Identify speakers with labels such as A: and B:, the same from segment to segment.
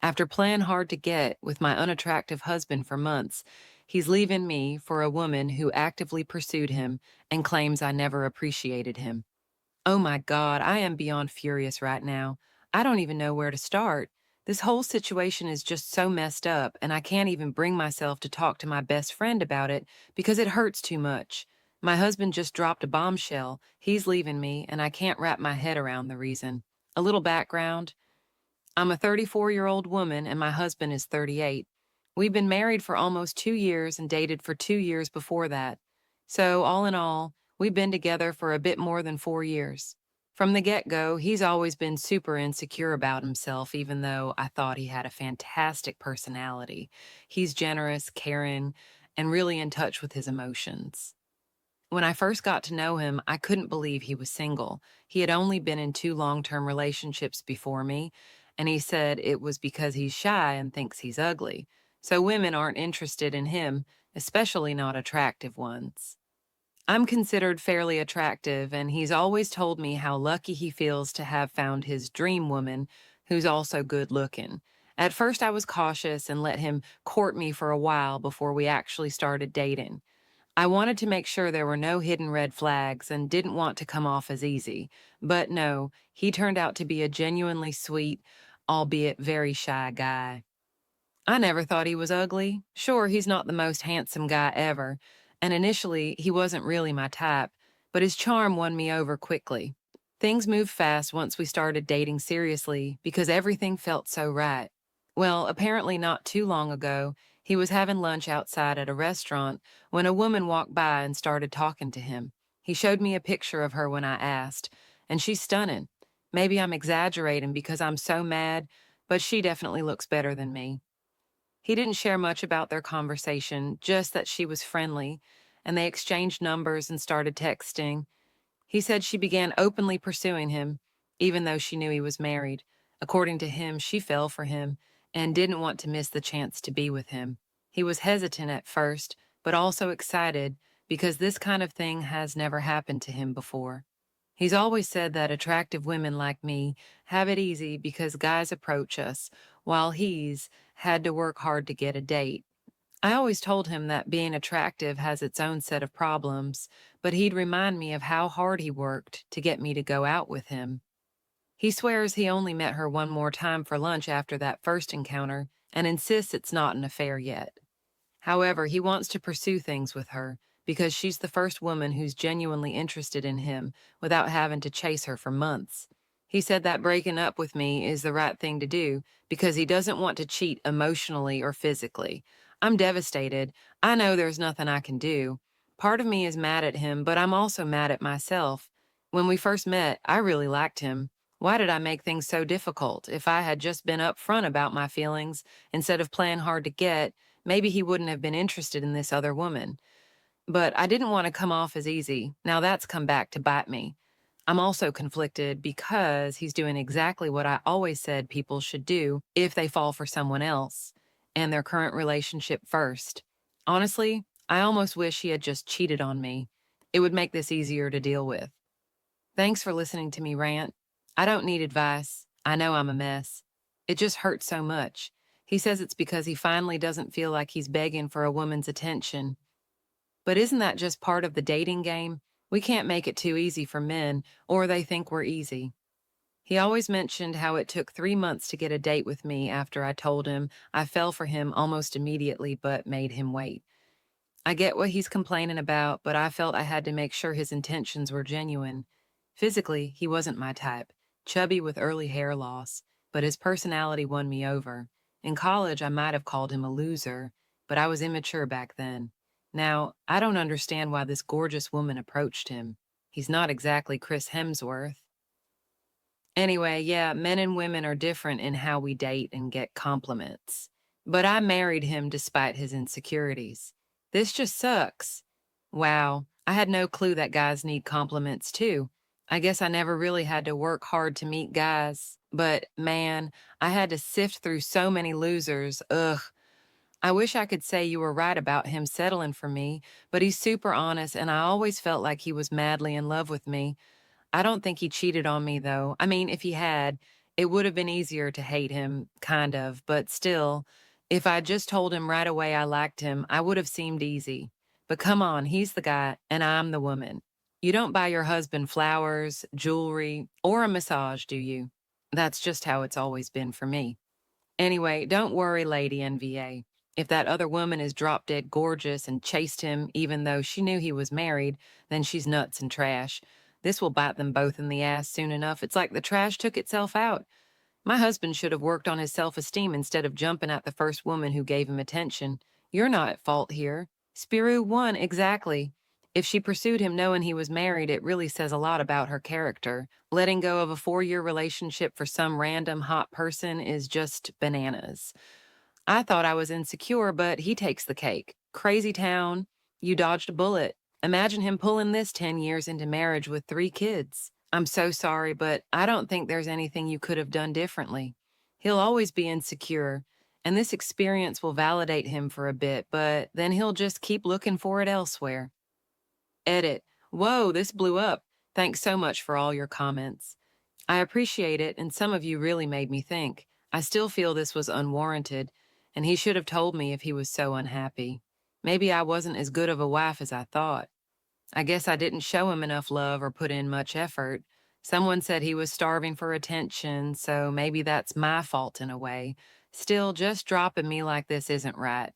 A: After playing hard to get with my unattractive husband for months, he's leaving me for a woman who actively pursued him and claims I never appreciated him. Oh my God, I am beyond furious right now. I don't even know where to start. This whole situation is just so messed up, and I can't even bring myself to talk to my best friend about it because it hurts too much. My husband just dropped a bombshell. He's leaving me, and I can't wrap my head around the reason. A little background. I'm a 34-year-old woman, and my husband is 38. We've been married for almost 2 years and dated for 2 years before that. So, all in all, we've been together for a bit more than 4 years. From the get go, he's always been super insecure about himself, even though I thought he had a fantastic personality. He's generous, caring, and really in touch with his emotions. When I first got to know him, I couldn't believe he was single. He had only been in two long-term relationships before me, and he said it was because he's shy and thinks he's ugly. So women aren't interested in him, especially not attractive ones. I'm considered fairly attractive, and he's always told me how lucky he feels to have found his dream woman who's also good looking. At first, I was cautious and let him court me for a while before we actually started dating. I wanted to make sure there were no hidden red flags and didn't want to come off as easy. But no, he turned out to be a genuinely sweet, albeit very shy guy. I never thought he was ugly. Sure, he's not the most handsome guy ever, and initially he wasn't really my type, but his charm won me over quickly. Things moved fast once we started dating seriously because everything felt so right. Well, apparently not too long ago, he was having lunch outside at a restaurant when a woman walked by and started talking to him. He showed me a picture of her when I asked, and she's stunning. Maybe I'm exaggerating because I'm so mad, but she definitely looks better than me. He didn't share much about their conversation, just that she was friendly, and they exchanged numbers and started texting. He said she began openly pursuing him, even though she knew he was married. According to him, she fell for him and didn't want to miss the chance to be with him. He was hesitant at first, but also excited because this kind of thing has never happened to him before. He's always said that attractive women like me have it easy because guys approach us, while he's had to work hard to get a date. I always told him that being attractive has its own set of problems, but he'd remind me of how hard he worked to get me to go out with him. He swears he only met her one more time for lunch after that first encounter and insists it's not an affair yet. However, he wants to pursue things with her because she's the first woman who's genuinely interested in him without having to chase her for months. He said that breaking up with me is the right thing to do because he doesn't want to cheat emotionally or physically. I'm devastated. I know there's nothing I can do. Part of me is mad at him, but I'm also mad at myself. When we first met, I really liked him. Why did I make things so difficult? If I had just been upfront about my feelings instead of playing hard to get, maybe he wouldn't have been interested in this other woman. But I didn't want to come off as easy. Now that's come back to bite me. I'm also conflicted because he's doing exactly what I always said people should do if they fall for someone else and their current relationship first. Honestly, I almost wish he had just cheated on me. It would make this easier to deal with. Thanks for listening to me rant. I don't need advice. I know I'm a mess. It just hurts so much. He says it's because he finally doesn't feel like he's begging for a woman's attention. But isn't that just part of the dating game? We can't make it too easy for men, or they think we're easy. He always mentioned how it took 3 months to get a date with me after I told him I fell for him almost immediately but made him wait. I get what he's complaining about, but I felt I had to make sure his intentions were genuine. Physically, he wasn't my type, chubby with early hair loss, but his personality won me over. In college, I might have called him a loser, but I was immature back then. Now, I don't understand why this gorgeous woman approached him. He's not exactly Chris Hemsworth. Anyway, yeah, men and women are different in how we date and get compliments. But I married him despite his insecurities. This just sucks. Wow, I had no clue that guys need compliments too. I guess I never really had to work hard to meet guys. But man, I had to sift through so many losers. Ugh. I wish I could say you were right about him settling for me, but he's super honest and I always felt like he was madly in love with me. I don't think he cheated on me, though. I mean, if he had, It would have been easier to hate him, kind of, but still, if I'd just told him right away I liked him, I would have seemed easy. But come on, he's the guy, and I'm the woman. You don't buy your husband flowers, jewelry, or a massage, do you? That's just how it's always been for me. Anyway, don't worry, Lady NVA. If that other woman is drop dead gorgeous and chased him even though she knew he was married, then she's nuts and trash. This will bite them both in the ass soon enough. It's like the trash took itself out. My husband should have worked on his self esteem instead of jumping at the first woman who gave him attention. You're not at fault here. Spiru won, exactly. If she pursued him knowing he was married, it really says a lot about her character. Letting go of a 4-year relationship for some random hot person is just bananas. I thought I was insecure, but he takes the cake. Crazy town. You dodged a bullet. Imagine him pulling this 10 years into marriage with 3 kids. I'm so sorry, but I don't think there's anything you could have done differently. He'll always be insecure, and this experience will validate him for a bit, but then he'll just keep looking for it elsewhere. Edit. Whoa, this blew up. Thanks so much for all your comments. I appreciate it, and some of you really made me think. I still feel this was unwarranted, and he should have told me if he was so unhappy. Maybe I wasn't as good of a wife as I thought. I guess I didn't show him enough love or put in much effort. Someone said he was starving for attention, so maybe that's my fault in a way. Still, just dropping me like this isn't right.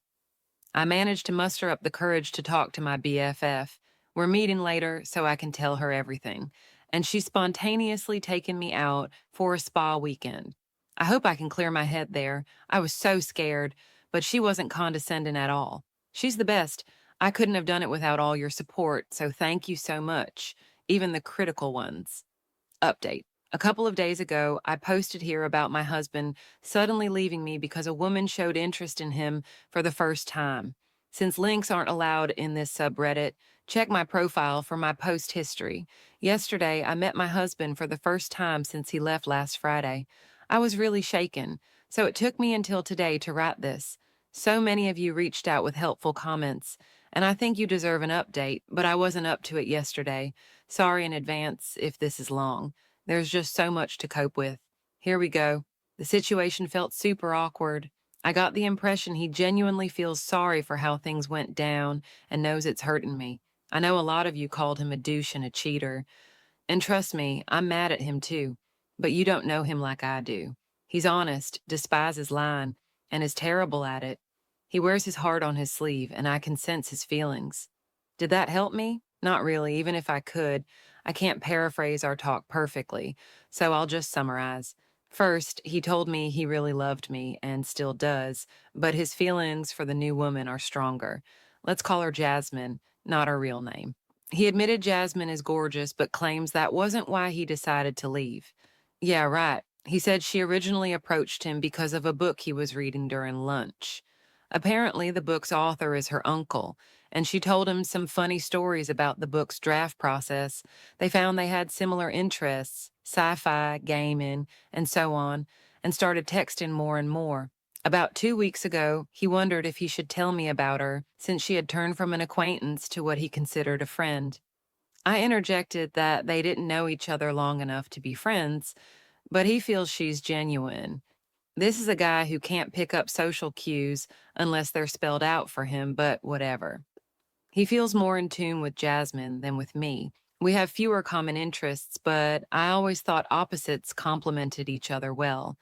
A: I managed to muster up the courage to talk to my BFF. We're meeting later, so I can tell her everything. And she's spontaneously taken me out for a spa weekend. I hope I can clear my head there. I was so scared, but she wasn't condescending at all. She's the best. I couldn't have done it without all your support, so thank you so much, even the critical ones. Update. A couple of days ago, I posted here about my husband suddenly leaving me because a woman showed interest in him for the first time. Since links aren't allowed in this subreddit, check my profile for my post history. Yesterday, I met my husband for the first time since he left last Friday. I was really shaken, so it took me until today to write this. So many of you reached out with helpful comments, and I think you deserve an update, but I wasn't up to it yesterday. Sorry in advance if this is long. There's just so much to cope with. Here we go. The situation felt super awkward. I got the impression he genuinely feels sorry for how things went down and knows it's hurting me. I know a lot of you called him a douche and a cheater. And trust me, I'm mad at him too. But you don't know him like I do. He's honest, despises lying, and is terrible at it. He wears his heart on his sleeve, and I can sense his feelings. Did that help me? Not really, even if I could. I can't paraphrase our talk perfectly, so I'll just summarize. First, he told me he really loved me and still does, but his feelings for the new woman are stronger. Let's call her Jasmine, not her real name. He admitted Jasmine is gorgeous, but claims that wasn't why he decided to leave. Yeah, right. He said she originally approached him because of a book he was reading during lunch. Apparently, the book's author is her uncle, and she told him some funny stories about the book's draft process. They found they had similar interests, sci-fi, gaming, and so on, and started texting more and more. About 2 weeks ago, he wondered if he should tell me about her, since she had turned from an acquaintance to what he considered a friend. I interjected that they didn't know each other long enough to be friends, but he feels she's genuine. This is a guy who can't pick up social cues unless they're spelled out for him, but whatever. He feels more in tune with Jasmine than with me. We have fewer common interests, but I always thought opposites complemented each other well.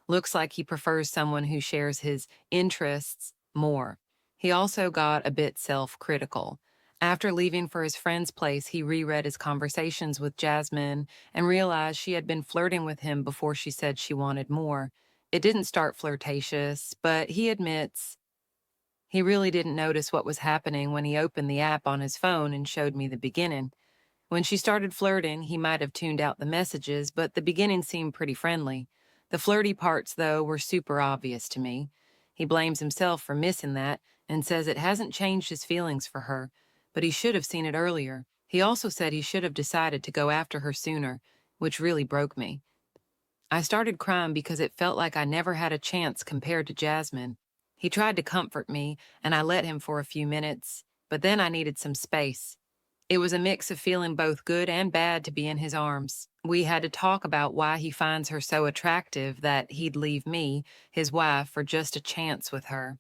A: Looks like he prefers someone who shares his interests more. He also got a bit self-critical. After leaving for his friend's place, he reread his conversations with Jasmine and realized she had been flirting with him before she said she wanted more. It didn't start flirtatious, but he admits he really didn't notice what was happening when he opened the app on his phone and showed me the beginning. When she started flirting, he might have tuned out the messages, but the beginning seemed pretty friendly. The flirty parts, though, were super obvious to me. He blames himself for missing that and says it hasn't changed his feelings for her, but he should have seen it earlier. He also said he should have decided to go after her sooner, which really broke me. I started crying because it felt like I never had a chance compared to Jasmine. He tried to comfort me, and I let him for a few minutes, but then I needed some space. It was a mix of feeling both good and bad to be in his arms. We had to talk about why he finds her so attractive that he'd leave me, his wife, for just a chance with her.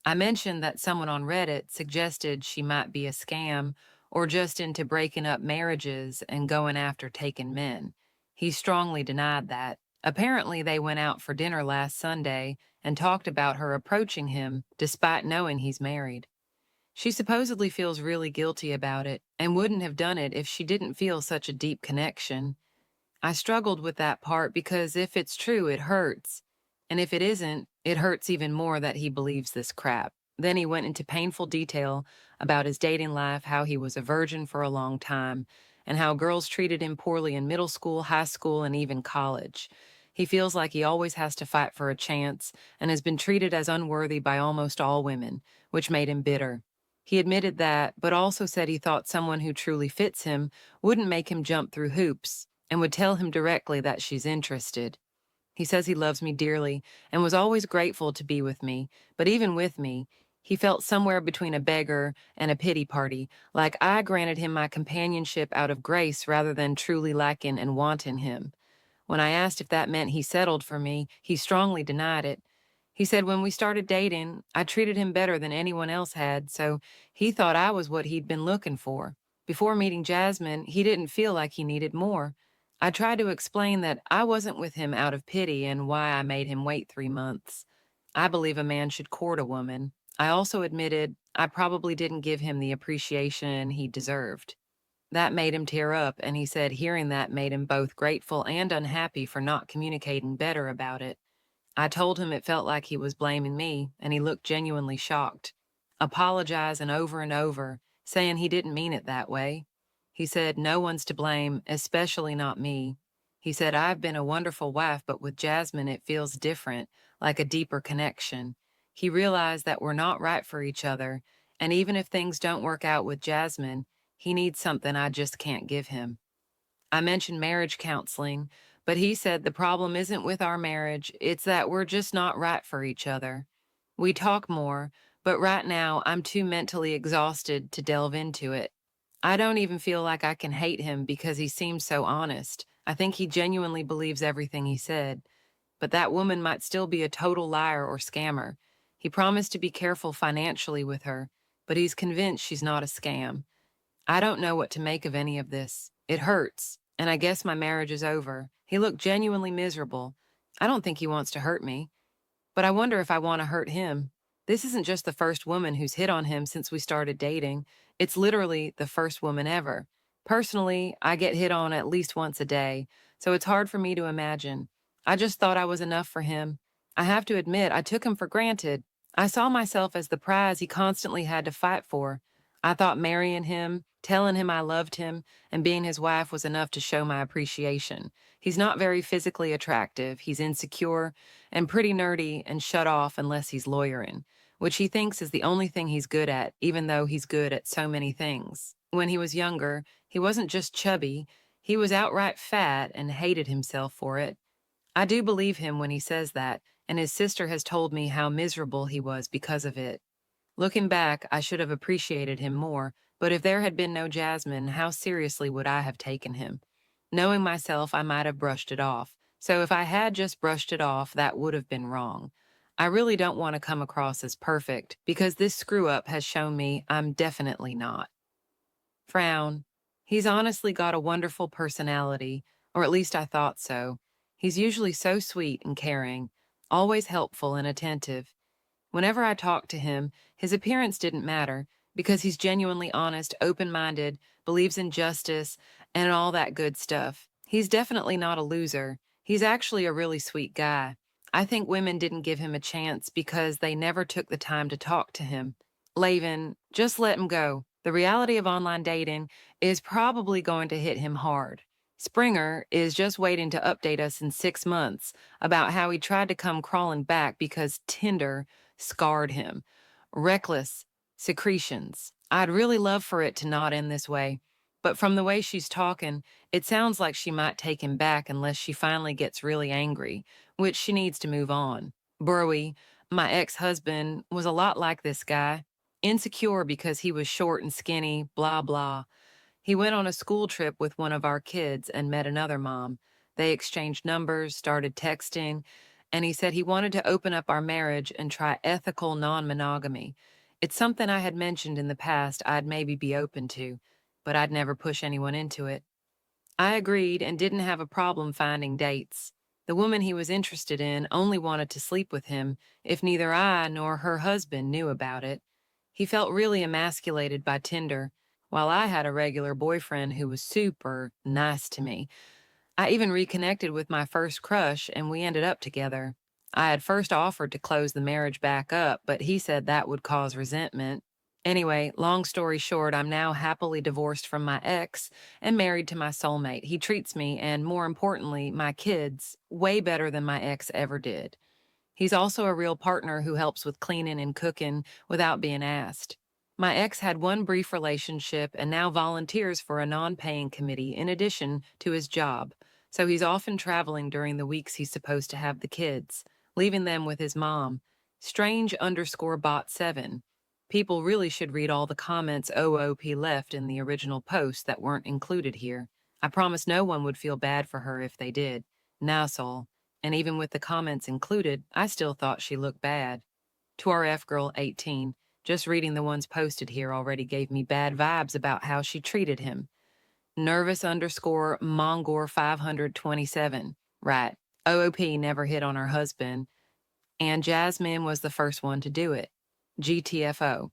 A: I mentioned that someone on Reddit suggested she might be a scam or just into breaking up marriages and going after taken men. He strongly denied that. Apparently, they went out for dinner last Sunday and talked about her approaching him despite knowing he's married. She supposedly feels really guilty about it and wouldn't have done it if she didn't feel such a deep connection. I struggled with that part because if it's true, it hurts. And if it isn't, it hurts even more that he believes this crap. Then he went into painful detail about his dating life, how he was a virgin for a long time, and how girls treated him poorly in middle school, high school, and even college. He feels like he always has to fight for a chance and has been treated as unworthy by almost all women, which made him bitter. He admitted that, but also said he thought someone who truly fits him wouldn't make him jump through hoops and would tell him directly that she's interested. He says he loves me dearly and was always grateful to be with me, but even with me, he felt somewhere between a beggar and a pity party, like I granted him my companionship out of grace rather than truly liking and wanting him. When I asked if that meant he settled for me, he strongly denied it. He said when we started dating, I treated him better than anyone else had, so he thought I was what he'd been looking for. Before meeting Jasmine, he didn't feel like he needed more. I tried to explain that I wasn't with him out of pity and why I made him wait 3 months. I believe a man should court a woman. I also admitted I probably didn't give him the appreciation he deserved. That made him tear up, and he said hearing that made him both grateful and unhappy for not communicating better about it. I told him it felt like he was blaming me, and he looked genuinely shocked, apologizing over and over, saying he didn't mean it that way. He said, no one's to blame, especially not me. He said, I've been a wonderful wife, but with Jasmine, it feels different, like a deeper connection. He realized that we're not right for each other, and even if things don't work out with Jasmine, he needs something I just can't give him. I mentioned marriage counseling, but he said the problem isn't with our marriage, it's that we're just not right for each other. We talk more, but right now I'm too mentally exhausted to delve into it. I don't even feel like I can hate him because he seems so honest. I think he genuinely believes everything he said. But that woman might still be a total liar or scammer. He promised to be careful financially with her, but he's convinced she's not a scam. I don't know what to make of any of this. It hurts, and I guess my marriage is over. He looked genuinely miserable. I don't think he wants to hurt me, but I wonder if I want to hurt him. This isn't just the first woman who's hit on him since we started dating. It's literally the first woman ever. Personally, I get hit on at least once a day, so it's hard for me to imagine. I just thought I was enough for him. I have to admit, I took him for granted. I saw myself as the prize he constantly had to fight for. I thought marrying him, telling him I loved him, and being his wife was enough to show my appreciation. He's not very physically attractive, he's insecure, and pretty nerdy and shut off unless he's lawyering, which he thinks is the only thing he's good at, even though he's good at so many things. When he was younger, he wasn't just chubby, he was outright fat and hated himself for it. I do believe him when he says that, and his sister has told me how miserable he was because of it. Looking back, I should have appreciated him more, but if there had been no Jasmine, how seriously would I have taken him? Knowing myself, I might have brushed it off. So if I had just brushed it off, that would have been wrong. I really don't want to come across as perfect, because this screw up has shown me I'm definitely not. Frown. He's honestly got a wonderful personality, or at least I thought so. He's usually so sweet and caring, always helpful and attentive. Whenever I talked to him, his appearance didn't matter because he's genuinely honest, open minded, believes in justice, and all that good stuff. He's definitely not a loser. He's actually a really sweet guy. I think women didn't give him a chance because they never took the time to talk to him. Laven, just let him go. The reality of online dating is probably going to hit him hard. Springer is just waiting to update us in 6 months about how he tried to come crawling back because Tinder scarred him. Reckless secretions. I'd really love for it to not end this way, but from the way she's talking, it sounds like she might take him back unless she finally gets really angry, which she needs to move on. Burwy, my ex-husband, was a lot like this guy. Insecure because he was short and skinny, blah, blah. He went on a school trip with one of our kids and met another mom. They exchanged numbers, started texting, and he said he wanted to open up our marriage and try ethical non monogamy. It's something I had mentioned in the past I'd maybe be open to, but I'd never push anyone into it. I agreed and didn't have a problem finding dates. The woman he was interested in only wanted to sleep with him if neither I nor her husband knew about it. He felt really emasculated by Tinder, while I had a regular boyfriend who was super nice to me. I even reconnected with my first crush and we ended up together. I had first offered to close the marriage back up, but he said that would cause resentment. Anyway, long story short, I'm now happily divorced from my ex and married to my soulmate. He treats me, and more importantly, my kids, way better than my ex ever did. He's also a real partner who helps with cleaning and cooking without being asked. My ex had one brief relationship and now volunteers for a non paying committee in addition to his job. So he's often traveling during the weeks he's supposed to have the kids, leaving them with his mom. Strange underscore bot 7. People really should read all the comments OOP left in the original post that weren't included here. I promise no one would feel bad for her if they did. Now, Soul. And even with the comments included, I still thought she looked bad. To our F girl 18, just reading the ones posted here already gave me bad vibes about how she treated him. Nervous underscore Mongor 527. Right. OOP never hit on her husband, and Jasmine was the first one to do it. GTFO.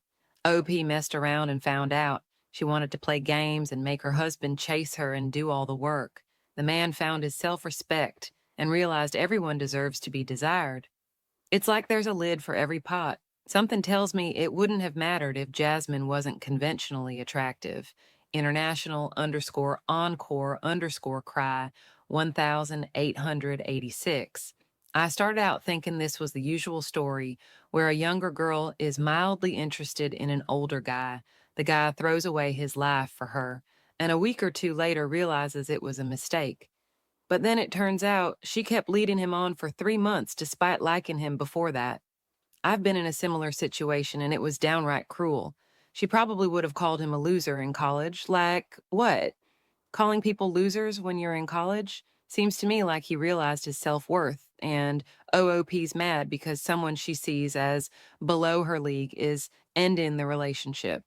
A: OP messed around and found out. She wanted to play games and make her husband chase her and do all the work. The man found his self respect and realized everyone deserves to be desired. It's like there's a lid for every pot. Something tells me it wouldn't have mattered if Jasmine wasn't conventionally attractive. International underscore encore underscore cry 1886. I started out thinking this was the usual story where a younger girl is mildly interested in an older guy. The guy throws away his life for her, and a week or two later realizes it was a mistake. But then it turns out she kept leading him on for 3 months despite liking him before that. I've been in a similar situation and it was downright cruel. She probably would have called him a loser in college. Like, what? Calling people losers when you're in college? Seems to me like he realized his self worth, and OOP's mad because someone she sees as below her league is ending the relationship.